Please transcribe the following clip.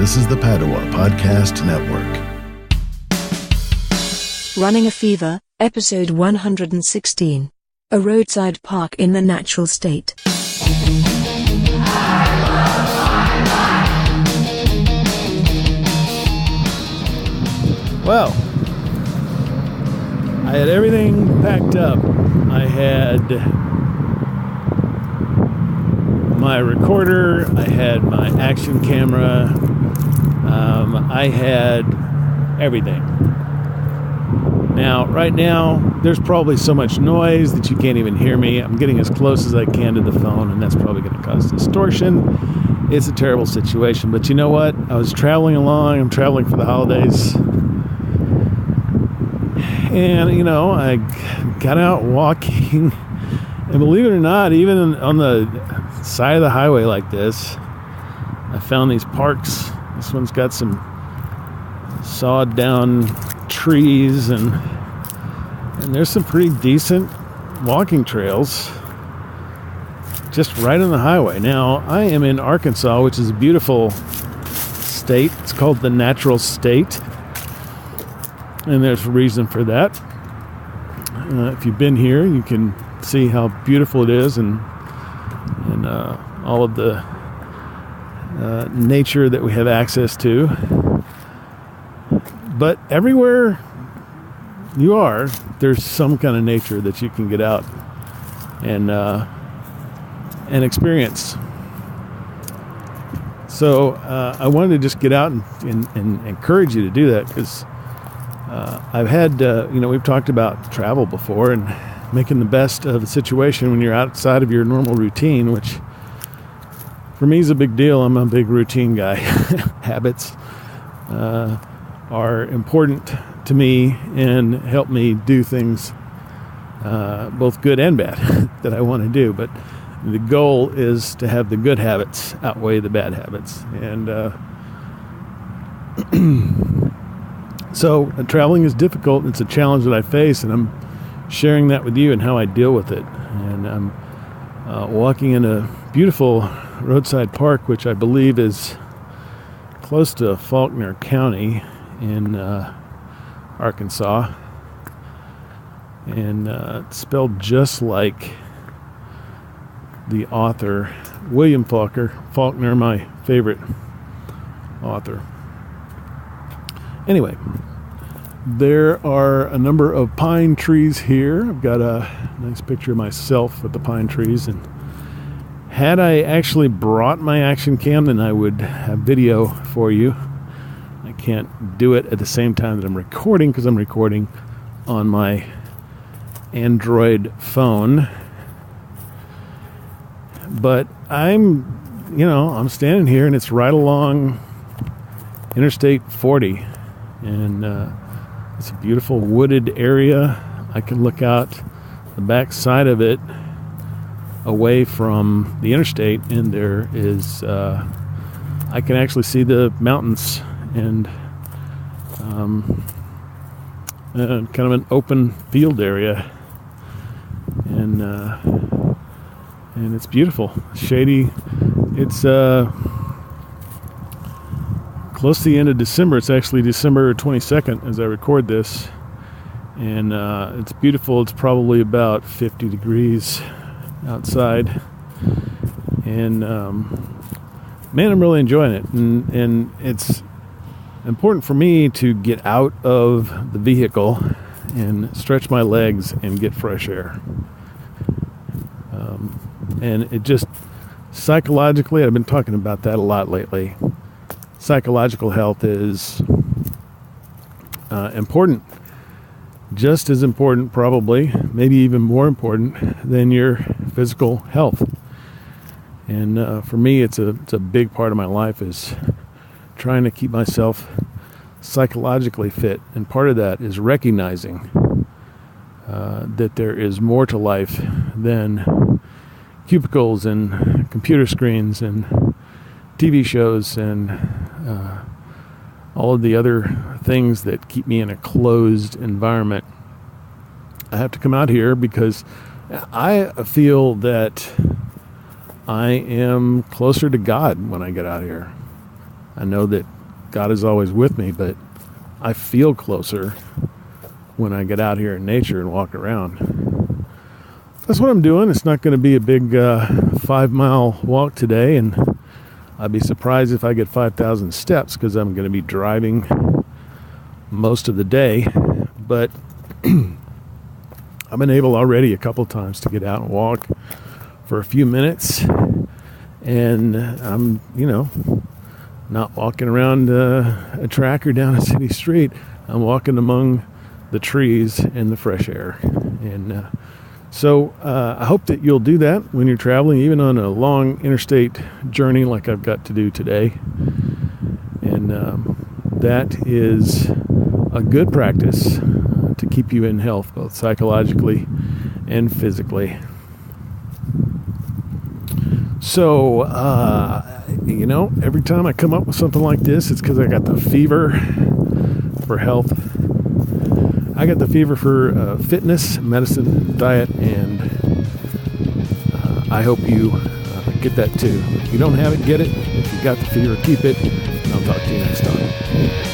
This is the Padua Podcast Network. Running a Fever, Episode 116. A Roadside Park in the Natural State. Well, I had everything packed up. I had my recorder, I had my action camera, I had everything. Now, right now, there's probably so much noise that you can't even hear me. I'm getting as close as I can to the phone, and that's probably going to cause distortion. It's a terrible situation, but you know what? I was traveling along. I'm traveling for the holidays. And, you know, I got out walking, and believe it or not, even on the side of the highway like this, I found these parks. This one's got some sawed down trees, and there's some pretty decent walking trails just right on the highway. Now, I am in Arkansas, which is a beautiful state. It's called the Natural State. And there's a reason for that. If you've been here, you can see how beautiful it is, and all of the nature that we have access to. But everywhere you are, there's some kind of nature that you can get out and experience. So I wanted to just get out and encourage you to do that, because I've had, we've talked about travel before and making the best of a situation when you're outside of your normal routine, which for me is a big deal. I'm a big routine guy. Habits are important to me and help me do things, both good and bad, that I want to do. But the goal is to have the good habits outweigh the bad habits. And so traveling is difficult. It's a challenge that I face, and I'm sharing that with you and how I deal with it. And I'm walking in a beautiful roadside park, which I believe is close to Faulkner County in Arkansas. And it's spelled just like the author, William Faulkner, my favorite author. Anyway, there are a number of pine trees here. I've got a nice picture of myself with the pine trees. And had I actually brought my action cam, then I would have video for you. I can't do it at the same time that I'm recording, because I'm recording on my Android phone. But I'm standing here, and it's right along Interstate 40. And it's a beautiful wooded area. I can look out the back side of it away from the interstate, and there is I can actually see the mountains and kind of an open field area, and it's beautiful, shady. It's close to the end of December. It's actually December 22nd as I record this, and it's beautiful. It's probably about 50 degrees outside, and man, I'm really enjoying it, and it's important for me to get out of the vehicle and stretch my legs and get fresh air, and it just psychologically, I've been talking about that a lot lately. Psychological health is important, just as important, probably, maybe even more important than your physical health. And for me, it's a big part of my life is trying to keep myself psychologically fit. And part of that is recognizing that there is more to life than cubicles and computer screens and TV shows and all of the other things that keep me in a closed environment. I have to come out here because I feel that I am closer to God when I get out here. I know that God is always with me, but I feel closer when I get out here in nature and walk around. That's what I'm doing. It's not going to be a big 5-mile walk today, and I'd be surprised if I get 5,000 steps because I'm going to be driving most of the day. But I've been able already a couple times to get out and walk for a few minutes, and I'm, not walking around a track or down a city street. I'm walking among the trees and the fresh air. And so I hope that you'll do that when you're traveling, even on a long interstate journey like I've got to do today. And that is a good practice to keep you in health, both psychologically and physically. So, every time I come up with something like this, it's because I got the fever for health. I got the fever for fitness, medicine, diet, and I hope you get that too. If you don't have it, get it. If you got the fever, keep it. And I'll talk to you next time.